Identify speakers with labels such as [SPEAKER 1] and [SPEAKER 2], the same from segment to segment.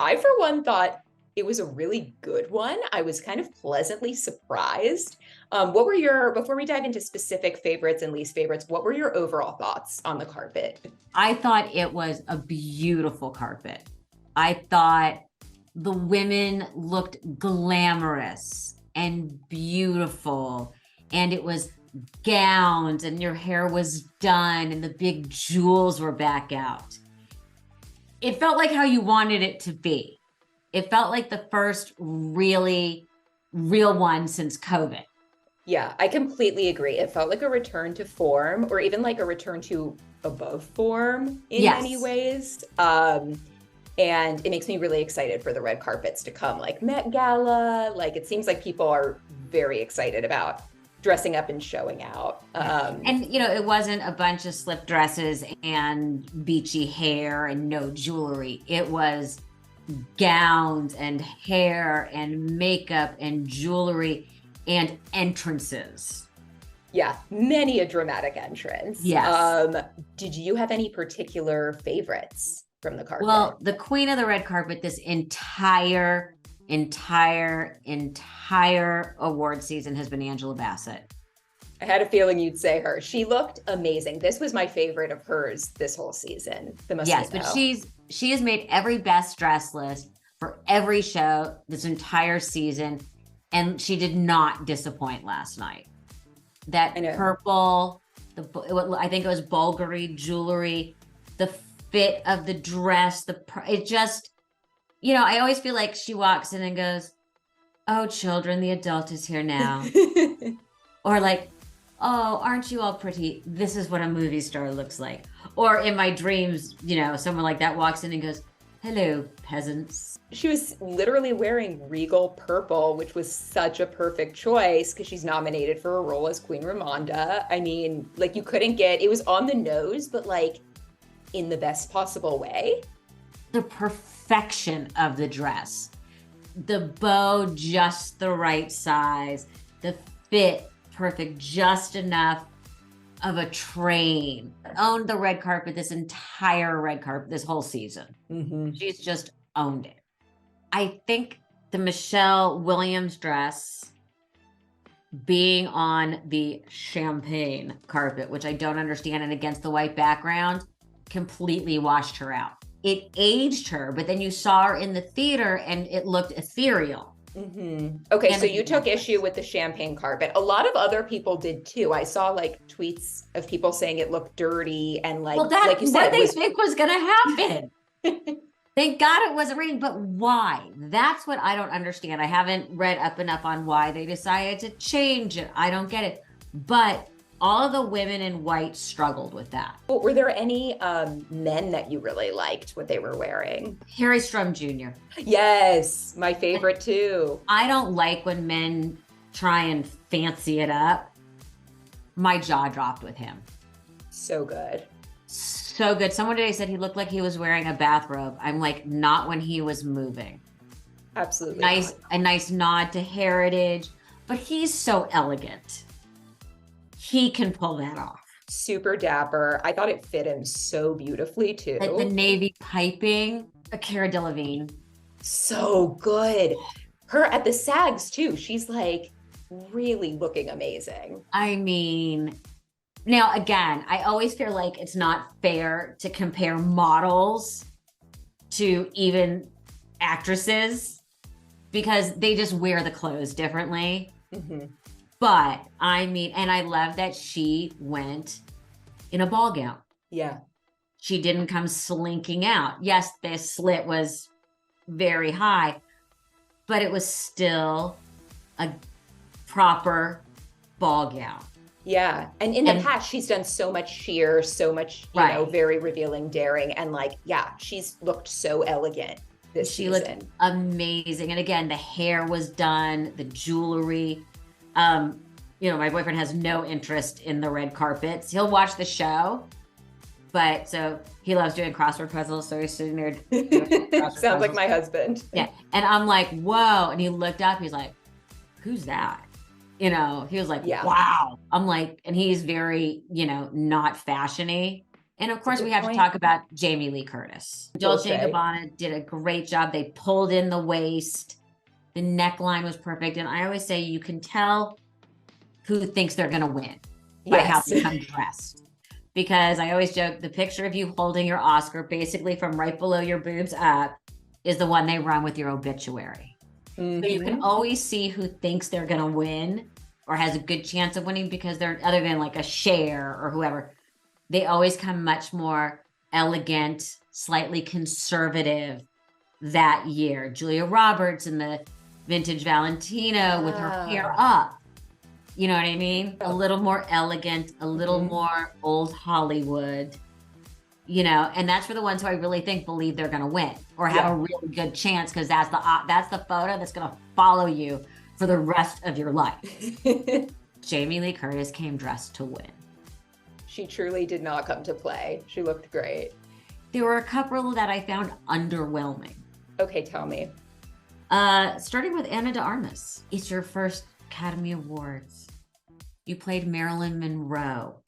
[SPEAKER 1] I, for one, thought it was a really good one. I was kind of pleasantly surprised. What were before we dive into specific favorites and least favorites, what were your overall thoughts on the carpet?
[SPEAKER 2] I thought it was a beautiful carpet. I thought the women looked glamorous and beautiful, and it was gowns, and your hair was done, and the big jewels were back out. It felt like how you wanted it to be. It felt like the first really real one since COVID.
[SPEAKER 1] Yeah, I completely agree. It felt like a return to form, or even like a return to above form in many ways. And it makes me really excited for the red carpets to come, like Met Gala. Like, it seems like people are very excited about dressing up and showing out.
[SPEAKER 2] And, it wasn't a bunch of slip dresses and beachy hair and no jewelry. It was gowns and hair and makeup and jewelry and entrances.
[SPEAKER 1] Yeah, many a dramatic entrance.
[SPEAKER 2] Yes.
[SPEAKER 1] Did you have any particular favorites from the carpet?
[SPEAKER 2] Well, the queen of the red carpet, this entire award season has been Angela Bassett.
[SPEAKER 1] I had a feeling you'd say her. She looked amazing. This was my favorite of hers this whole season. The Moschino.
[SPEAKER 2] Yes, but she has made every best dress list for every show this entire season, and she did not disappoint last night. That purple, I think it was Bulgari jewelry, the fit of the dress, it just, I always feel like she walks in and goes, "Oh, children, the adult is here now." Or like, "Oh, aren't you all pretty? This is what a movie star looks like." Or in my dreams, someone like that walks in and goes, "Hello, peasants."
[SPEAKER 1] She was literally wearing regal purple, which was such a perfect choice because she's nominated for a role as Queen Ramonda. I mean, like, you couldn't it was on the nose, but like in the best possible way.
[SPEAKER 2] The perfection of the dress, the bow just the right size, the fit perfect, just enough of a train. Owned the red carpet, this entire red carpet, this whole season.
[SPEAKER 1] Mm-hmm.
[SPEAKER 2] She's just owned it. I think the Michelle Williams dress being on the champagne carpet, which I don't understand, and against the white background, completely washed her out. It aged her, but then you saw her in the theater and it looked ethereal.
[SPEAKER 1] Mm-hmm. Okay, so you took issue with the champagne carpet. A lot of other people did too. I saw like tweets of people saying it looked dirty and like, like you said,
[SPEAKER 2] what they think was going to happen. Thank God it wasn't raining, but why? That's what I don't understand. I haven't read up enough on why they decided to change it. I don't get it. But all of the women in white struggled with that.
[SPEAKER 1] Well, were there any men that you really liked what they were wearing?
[SPEAKER 2] Harry Strum Jr.
[SPEAKER 1] Yes, my favorite too.
[SPEAKER 2] I don't like when men try and fancy it up. My jaw dropped with him.
[SPEAKER 1] So good.
[SPEAKER 2] So good. Someone today said he looked like he was wearing a bathrobe. I'm like, not when he was moving.
[SPEAKER 1] Absolutely.
[SPEAKER 2] A nice nod to heritage, but he's so elegant. He can pull that off.
[SPEAKER 1] Super dapper. I thought it fit him so beautifully too.
[SPEAKER 2] Like the navy piping, Cara Delevingne.
[SPEAKER 1] So good. Her at the SAGs too. She's like really looking amazing.
[SPEAKER 2] I mean, now again, I always feel like it's not fair to compare models to even actresses because they just wear the clothes differently.
[SPEAKER 1] Mm-hmm.
[SPEAKER 2] But I mean, and I love that she went in a ball gown.
[SPEAKER 1] Yeah.
[SPEAKER 2] She didn't come slinking out. Yes, the slit was very high, but it was still a proper ball gown.
[SPEAKER 1] Yeah. And in the past, she's done so much sheer, so much, you know, very revealing, daring. And like, yeah, she's looked so elegant this season.
[SPEAKER 2] She looked amazing. And again, the hair was done, the jewelry. You know, my boyfriend has no interest in the red carpets. He'll watch the show, but so he loves doing crossword puzzles. So he's sitting there doing
[SPEAKER 1] Sounds like my husband.
[SPEAKER 2] Yeah. And I'm like, whoa. And he looked up, he's like, who's that? You know, he was like, wow. I'm like, and he's very, you know, not fashiony. And of course, we have to talk about Jamie Lee Curtis. Dolce & Gabbana did a great job. They pulled in the waist. The neckline was perfect. And I always say you can tell who thinks they're going to win by how they come dressed. Because I always joke, the picture of you holding your Oscar, basically from right below your boobs up, is the one they run with your obituary. Mm-hmm. So you can always see who thinks they're going to win or has a good chance of winning, because they're, other than like a Cher or whoever, they always come much more elegant, slightly conservative that year. Julia Roberts in the vintage Valentino with her hair up. You know what I mean? A little more elegant, a little more old Hollywood, you know, and that's for the ones who I really think believe they're going to win or have a really good chance, because that's the photo that's going to follow you for the rest of your life. Jamie Lee Curtis came dressed to win.
[SPEAKER 1] She truly did not come to play. She looked great.
[SPEAKER 2] There were a couple that I found underwhelming.
[SPEAKER 1] Okay, tell me.
[SPEAKER 2] Starting with Ana de Armas. It's your first Academy Awards. You played Marilyn Monroe.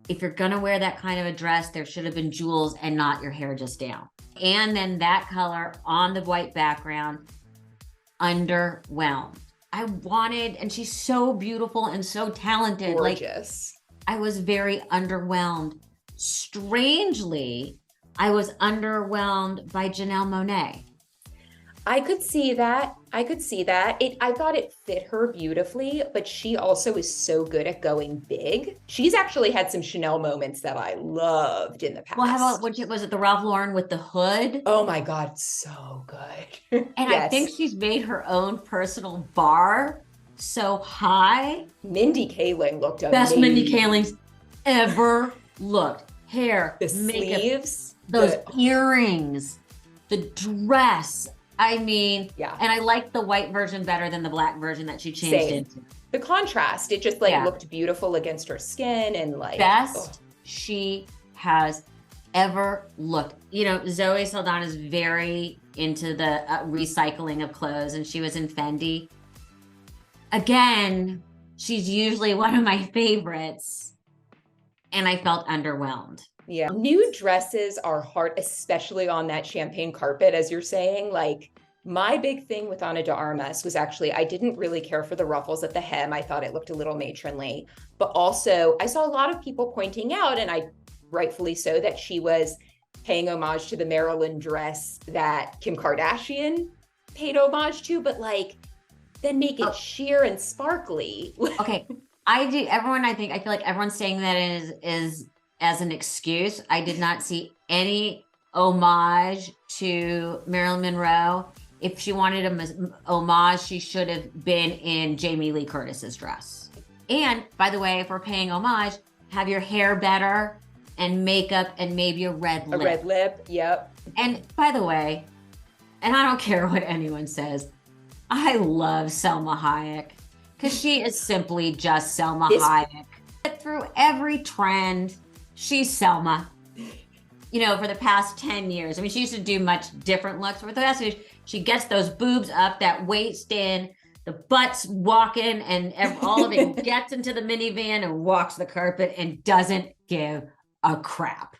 [SPEAKER 2] If you're gonna wear that kind of a dress, there should have been jewels and not your hair just down. And then that color on the white background, underwhelmed. I wanted, and she's so beautiful and so talented.
[SPEAKER 1] Gorgeous.
[SPEAKER 2] I was very underwhelmed. Strangely, I was underwhelmed by Janelle Monáe.
[SPEAKER 1] I could see that. I thought it fit her beautifully, but she also is so good at going big. She's actually had some Chanel moments that I loved in the past.
[SPEAKER 2] Well, how about, was it the Ralph Lauren with the hood?
[SPEAKER 1] Oh my God, so good.
[SPEAKER 2] And I think she's made her own personal bar so high.
[SPEAKER 1] Mindy Kaling looked amazing.
[SPEAKER 2] Best Mindy Kaling's ever looked. Hair,
[SPEAKER 1] the
[SPEAKER 2] makeup,
[SPEAKER 1] sleeves,
[SPEAKER 2] those earrings, the dress. I mean, and I like the white version better than the black version that she changed into.
[SPEAKER 1] The contrast, it just looked beautiful against her skin and
[SPEAKER 2] best she has ever looked. You know, Zoe Saldana is very into the recycling of clothes, and she was in Fendi. Again, she's usually one of my favorites, and I felt underwhelmed.
[SPEAKER 1] Yeah. New dresses are hard, especially on that champagne carpet, as you're saying. Like, my big thing with Ana de Armas was actually, I didn't really care for the ruffles at the hem. I thought it looked a little matronly. But also, I saw a lot of people pointing out, and I rightfully so, that she was paying homage to the Marilyn dress that Kim Kardashian paid homage to, but then make it sheer and sparkly.
[SPEAKER 2] Okay. I feel like everyone's saying that is as an excuse. I did not see any homage to Marilyn Monroe. If she wanted a homage, she should have been in Jamie Lee Curtis's dress. And by the way, if we're paying homage, have your hair better and makeup and maybe a red lip.
[SPEAKER 1] A red lip, yep.
[SPEAKER 2] And by the way, and I don't care what anyone says, I love Selma Hayek, because she is simply just Selma Hayek. But through every trend, she's Selma. You know, for the past 10 years. I mean, she used to do much different looks. For the past years, she gets those boobs up, that waist in, the butt's walking, and all of it gets into the minivan and walks the carpet and doesn't give a crap.